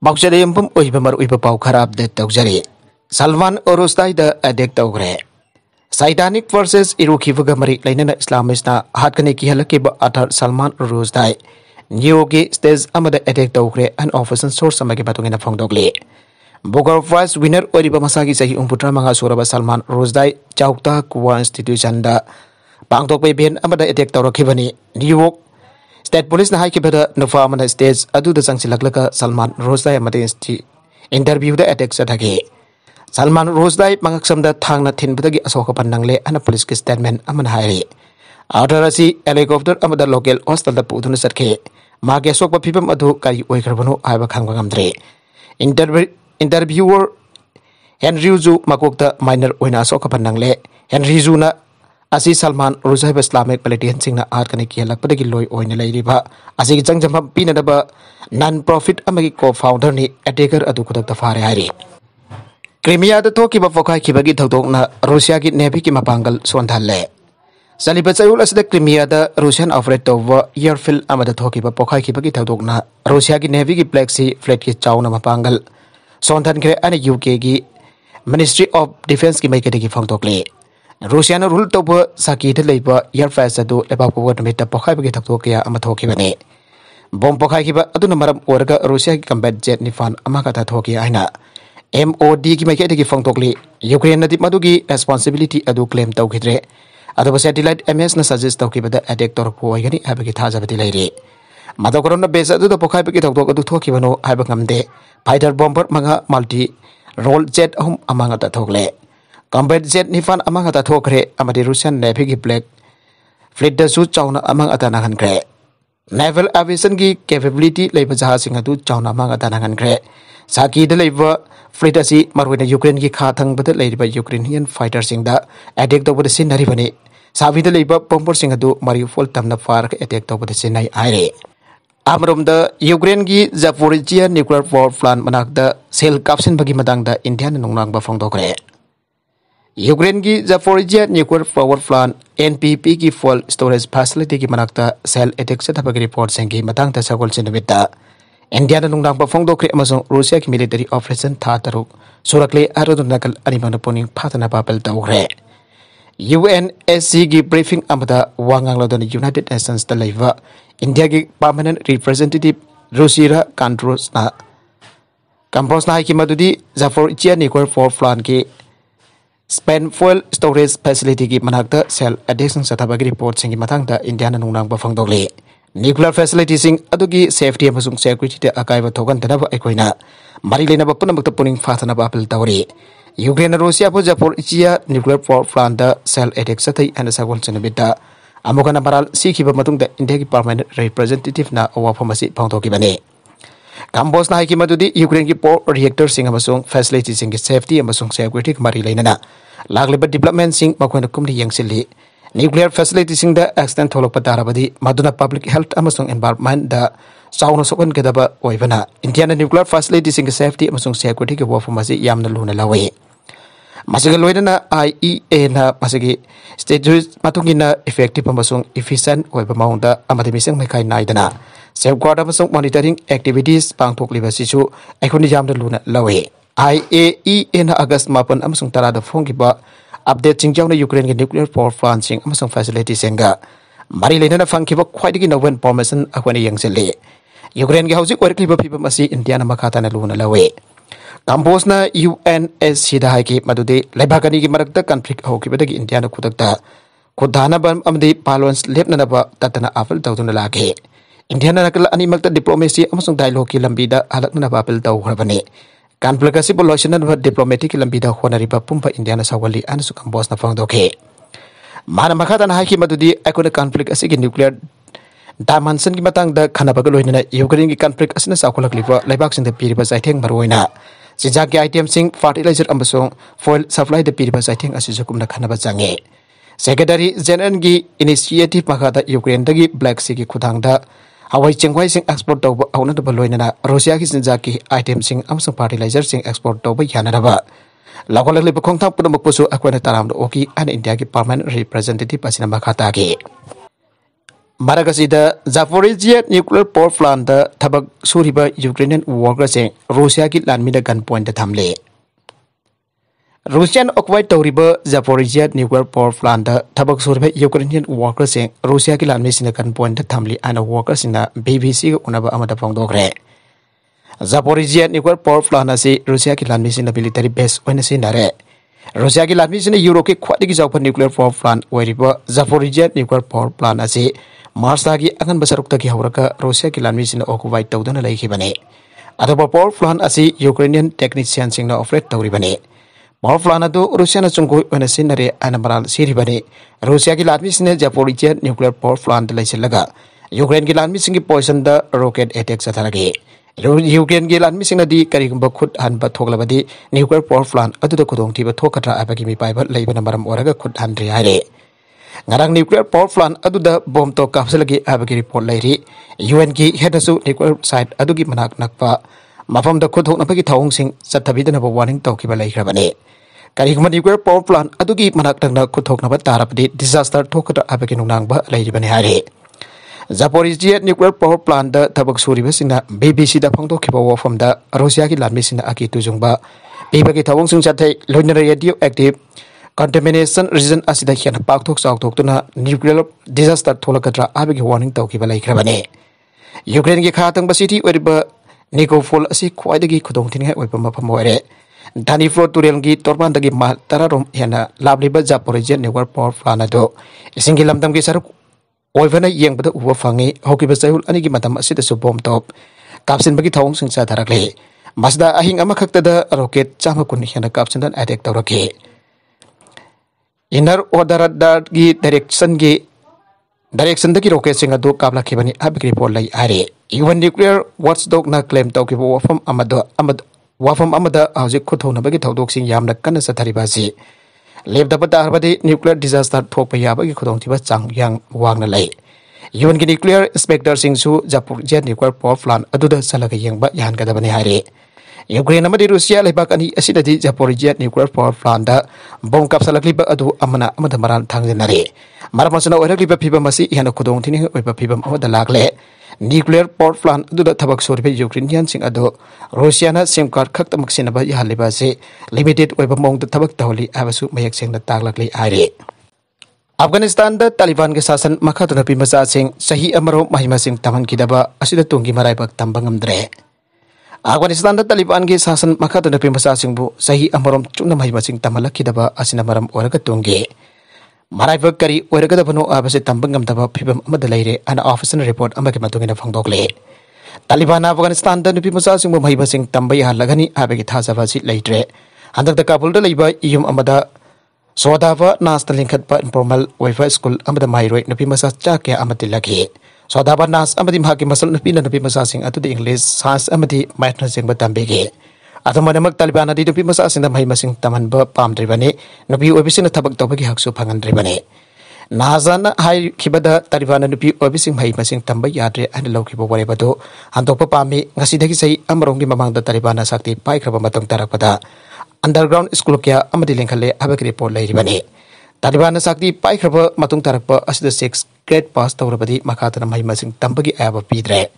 Mauchare Yum Uibamar Uipa Karab de Togzari. Salman Orostai the Adek Togre. Saidanic versus Irukivagamari Lena Islamista Hatkaniki Halakiba Atar Salman Orostai. Nyogi stays Amada Adek Togre and offers and source Amakibatung in a Fongdogli. Bogar Prize winner Oriba Masagi Sahi Umputra Manga Suraba Salman Rosdai Chaukta Kuwa Institution da Bangtok Babian Amada Adek Torokivani New York State Police na Haikibada Nofamana States Adu the Sangsilaklaka Salman Rosdai Amadi interview the Adek Satake Salman Rosdai Mangaksam da Tangna Tinbagi Asoka Pandangle and a police statement Amanhari Outerasi helicopter Amada local hostel the Pudun Satke Mage Sopa Pipam Adu Kai Wakerbano Iba Kangamdre Interviewer Henry Zu Makokta minor Oina Soka Pandangle Henry Zuna Asi Salman Rosai Islamic politician sing na art kaniki lakpadagi loy oina lairiba asi jangjam pinadaba non-profit amagi co-founder ni attacker adu kudak tafare hari Crimea da toki ba fokai kibagi thokdok na Russia ki navy ki mapangal sonthalle Saliba chayul asda Crimea da Russian operate over airfield amada toki ba fokai kibagi thokdok na Russia ki navy ki Black Sea fleet ki chawna mapangal sonthan kre ani UK ki Ministry of Defense ki maikade ki phangtokle Russian rule to Saki the labor air fast do Lebaco meta Pokai Tokia Amatokibane. Bomb Pokaiba Adunamaram Orga Russia combat jet Nifan Amakata Toki Aina. MOD Kimaketi Fongtokli, Ukraine Nati Madugi responsibility adu claim Tokidre. Other satellite MS na suggest Tokiba the adector Poigani Abakitaza Lady. Madakorona base adu the Pokai Toko to Tokibano Abakamde, fighter bomber Manga multi roll jet home among the Tokle. Combat jet Nifan among at Tokre, Amadi Russian Navy Black Fleet the suit Chowna among Atanahan Gre. Naval aviation capability labor Jahasing adu Chowna among Atanahan Gre. Saki the labor Fleet asi Marwina Ukraine ki Katang but laid by Ukrainian fighters in the attack over the Sinarivani. Savi the labor bomber sing adu Mariupol Tamna Fark attacked over the Sinai Ire. Amrum the Ukraine ki Zaporizhia nuclear power plant manak the Sel Kapsin Bagimadang the Indian Nunang Bafong Dogre. Ukraine की Zaporizhia nuclear power plant NPP की fuel storage facility की मनाक्ता cell attack से थपक report सेंगी Matang तसागोल चिन्हविता India na nungdang pafong dokre amasong Russia की military operation था तारुक सुरक्षले आरोप नकल अनिवार्य पुनिंग फातना papal ताउरे UNSC की briefing अमदा वांगांग लोदन United Nations तलाइवा India की permanent representative Russia कंट्रोस ना की मदुदी Zaporizhia nuclear power plant की Spent fuel storage facility ki manakta cell addiction satabagi report singi matangda India na nungnang bafang dogli nuclear facility sing adugi safety amasung security te akaiba thogan tanaba ekoina mari lena ba punamakta puning fathana ba apel tawri Ukraine na Russia po Zaporizhia nuclear power plant da cell addiction satai ana sagol chenabita amukana maral sikhiba matungda India ki permanent representative na awa phamasi phangthoki bane Kambos na hiki madudi Ukraine ki power reactor sing amasung facility sing ki safety amasung security mari lena lagliba development sing makoina kumli yangsili nuclear facility sing da extend tholok patarabadi maduna public health amasung environment da sauna sokon kedaba oibana Indiana nuclear facility sing ki safety amasung security ki wafamasi yamna luna lawe masiga loina IEA na masigi state matungina effective amasung efficient oiba maunda amade miseng mekai naidana safeguard amasung monitoring activities pangthok liba sisu aikoni jamda luna lawe IAEA na August mapan amasung tarada phongkiba update singjawna Ukraine ki nuclear power plant sing amasung facility senga mari lena na phangkiba khwaidigi novel information akhwani yangsele Ukraine ki hauzik oirkliba phibam asi India na makhata na luna lawe Kambos na UNSC da haiki madude laibakani ki marakta conflict hokibadagi India na kudakta khudana bam amdi balance lepna ba tatana afal tawduna lage India na nakala ani makta diplomacy amasung dialogue ki lambida halakna ba apel taw khrabane conflict asi solution na diplomatic ki lambida khonariba pumpa India na sawali anasu Kambos na phangdoke mana makhata na haiki madudi akona conflict asi ki nuclear dimension ki matang da khanabaga loina Ukraine ki conflict asina sakolakliba laibak sing da piriba saitheng maroina Sinjak ki item sing fertilizer amasung foil supply the piriba saitheng asijukum na khanaba change Secretary General ki initiative makata Ukraine dagi Black Sea ki khudang da hawai chengwai sing export tawba auna da loina Russia ki sinjak ki item sing amasung fertilizer sing export tawba yanaraba lakolak liba khongthang punamak pusu akwana taram do oki an India ki permanent representative asina makata ki Maragasida Zaporizhia nuclear power plant the Tabak Suriba Ukrainian workers in Russia ki landmina gunpoint thamle. Russian occupied Tadouribra Zaporizhia nuclear power plant the Tabak Suriba Ukrainian workers in Russia ki landmina gunpoint thamle and workers in the BBC unaba amada pongdogre. Zaporizhia nuclear power plant asi Russia ki landmina military base when sinare. Russia ki landmina Europe ki khwadi ki jawpa nuclear power plant weriba Zaporizhia nuclear power plant asi Marsagi akan basarukta ki hauraka Russia ki landmina occupied tawdana laikhibane. Adaba power plant asi Ukrainian technicians singna operate tawribane. Power plant adu Russia na chungkoi ona sinare anamaral siribane. Russia ki landmina Zaporizhia nuclear power plant laisellaga Ukraine ki landmina ki poison da rocket attack satharage. Ukraine ki landmina di karigumba khut hanba thoglabadi nuclear power plant adu da khudong thiba thokatra abagi mi paiba leibana maram oraga khut hanri hare. Ngarang nuclear power plant adu da bomb to kapsalagi abagi report lairi UN ki hedasu nuclear site adu ki manak nakpa mafam da khudhok napagi thawong sing sathabida na warning tawkiba laikhrabane. Kariguma nuclear power plant adu ki manak tangna khudhok na tarapdi disaster thokatra abagi nunang ba lairibane hare. Zaporizhia nuclear power plant da tabak suriba sina BBC da phangdokhiba wafam da Russia ki landmi sina aki tujungba bibagi thawong sing chathai loina radioactive contamination region asida hian pakthok chawthok tuna nuclear disaster tholakatra abagi warning tawkiba laikhrabane. Ukraine ki khatang basiti oriba Nikopol asi khwaidagi khudong thingai oipa mafam oire Dani Flo Turel gi torban dagi ma tararom hena labliba Zaporizhia nuclear power plant ado isingi lamdam gi saruk oivana yengbada uwa fangi hokiba chayul ani gi matam asida su bomb top kapsin bagi thawong singcha dharakle masda ahing ama khakta da rocket chama kun hena kapsin dan attack tawrake inner order gi direction dagi rocket singa do kapla khibani abri report lai are UN nuclear watchdog na claim tawkiba wafam amada hauzik khuthona bagi thawdok sing yamna kana satharibasi lebdaba darbadi nuclear disaster thokpa yabagi khudong thiba chang yang wangna lai UN ki nuclear inspector singsu Zaporizhia nuclear power plant aduda salaga yengba yan gadabani hare Ukraine amadi Russia leibak ani asidadi Zaporizhia nuclear power plant da bomb kapsalakliba adu amana amada maran thangjenare maramasana oirakliba phibam asi yana khudong thini oiba phibam amada lagle nuclear power plant aduda thabak soribe Ukrainian sing adu Russia na sim card khaktamak sinaba yahaliba se limited oiba mong da thabak tawli abasu mayak sengna taglakli are Afghanistan da Taliban ke sasan makhatuna pimasa sing sahi amaro mahima sing taman kidaba asida tungi maraibak tambangam dre Afghanistan da Taliban ke sasan makhatuna pimasa sing bu sahi amarom chuna mahima sing tamala kidaba asina maram oraga tungi Maraibak kari oraga da bano abase tambangam daba phibam amada leire ana official report amake matungina phangdokle Taliban Afghanistan da nupi masa sing bu mahima sing tambai halagani abege thajaba si leitre handak da Kabul da leiba iyum amada Sodava Nas Linkatpa informal Wi-Fi school amada mairoi nupi masa chakya amati lagi Sodava Nas amadi mahaki masal nupi na nupi masa sing atu di English science amadi math na sing batambege Athamanamak Taliban adi nupi masa sing da mahima sing taman ba pamdribane nupi obising thabak tawbagi haksu phangandribane Nazana hai kibada Taliban nupi obising mahima sing tambay yadre an laukibo warebado hantopa pami ngasidagi sai amarong di mamang da Taliban sakti paikraba matong tarakpada underground school kya amadi lengkhale abak report lairibane Taliban sakti paikraba matung tarakpa asida 6 grade pass tawrabadi makhatana mahima sing tambagi aba pidre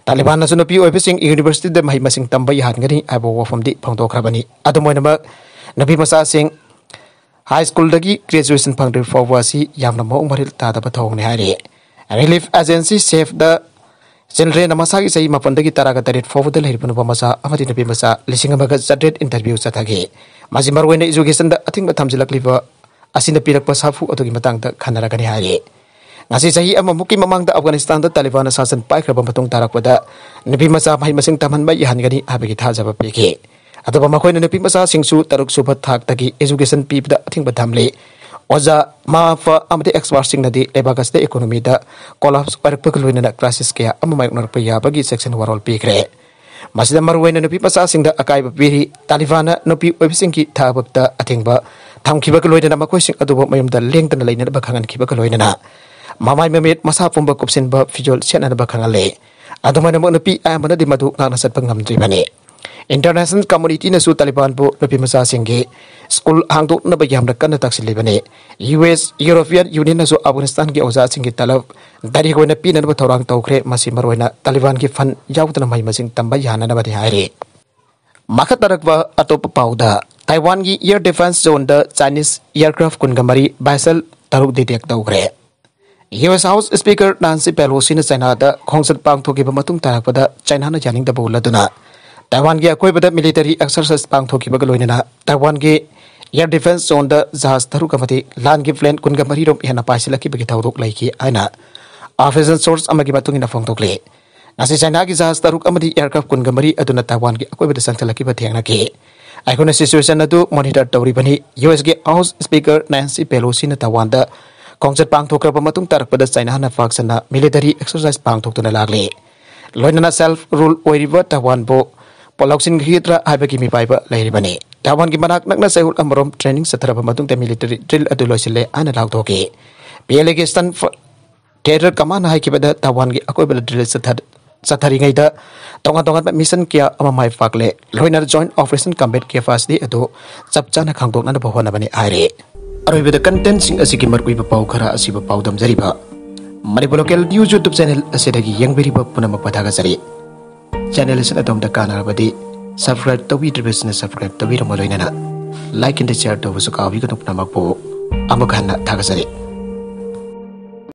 Taliban na sunupi obising university da mahima sing tambay hangani aba wafam di phangdokrabani adumoinama nabi masa sing high school dagi graduation phangdri forwasi yamna mo maril ta da bathong ne hare relief agency save the children masagi sei mapandagi taraga tarit forward lehirpun masa amati nabi masa lising amaga zadred interview sathage mazimar wena education da athing bathamjilak liba asina pirak pasafu otogi matang da khanara gani hare ngasi sahi ama muki mamang da Afghanistan da Taliban sasan paikraba matung tarakpada nabi masa mai masing taman ba ihan gani abegi thajaba peke Ataba makoy na nupi masa singsu taruk subat thak tagi education pip da ating badhamle oja mafa amati expert sing nadi lebagas da economy da collapse parak pagluin na crisis kaya ama mayok narpaya bagi section warol pikre masida marway na nupi masa sing da akai bapiri Taliban na nupi websing ki thabak da ating ba thamkiba kaloy na makoy sing adubo mayom da leng tan lay na bakhangan kiba kaloy na mamay mamit masa pumba kupsin ba fijol siya na bakhangan le aduma na mo nupi amana di madu ngana sat pangamdri bane International community na su Taliban bu nupi masa singge school hangdok na bayam na kan taksilibane US European Union na su Afghanistan ki oza singge talab dari ko na pinan ba thorang tawkre masi marwena Taliban ki fan yawtana mai masing tamba yana na ba haire makhat tarakwa atop pauda Taiwan ki air defense zone da Chinese aircraft kungamari basal taruk detect tawkre US House Speaker Nancy Pelosi na China da khongsat pangthoki ba matung tarakpada China na janing da boladuna Taiwan ki akoi bada military exercise pangthoki ba galoina Taiwan ki air defense zone da jahaz taru kamati land ki plane kun gamari rom hena paisila ki bagi thawdok laiki aina official source amagi matung ina phongtokle nasi China ki jahaz taru amadi aircraft kun gamari aduna Taiwan ki akoi bada sangchala ki ba thengna ki aikona situation adu monitor tawri bani US ki House Speaker Nancy Pelosi na Taiwan da khongsat pangthokra ba matung tarakpada China na faksana military exercise pangthokna lagle loinana self rule oiriba Taiwan bo Polausin Hidra Habaki mi Piper Laribani. Tawan Gimanak Nagna Sahul Amarom training Satraba Matung the military drill Adulosile and Lautoke. Pielegistan for Theatre Kaman Haikibada Tawangi Akobel drill Sataringada Tonga Mission Kia Amamai Fakle, Loiner Joint Operation Combat Kia Fasti Ado, Sapchana Kangdok and Bohonabani Aire. Arrive the contents in a Sikimar Wiba Paukara Asiba Paudam Zariba. Manipolocal news YouTube channel Asedagi Young Veriba Punama Patagasari. Channel is at the canal body. Subscribe to the business, subscribe to the like and share to Sukavi Namakpo Amakana Tagasari.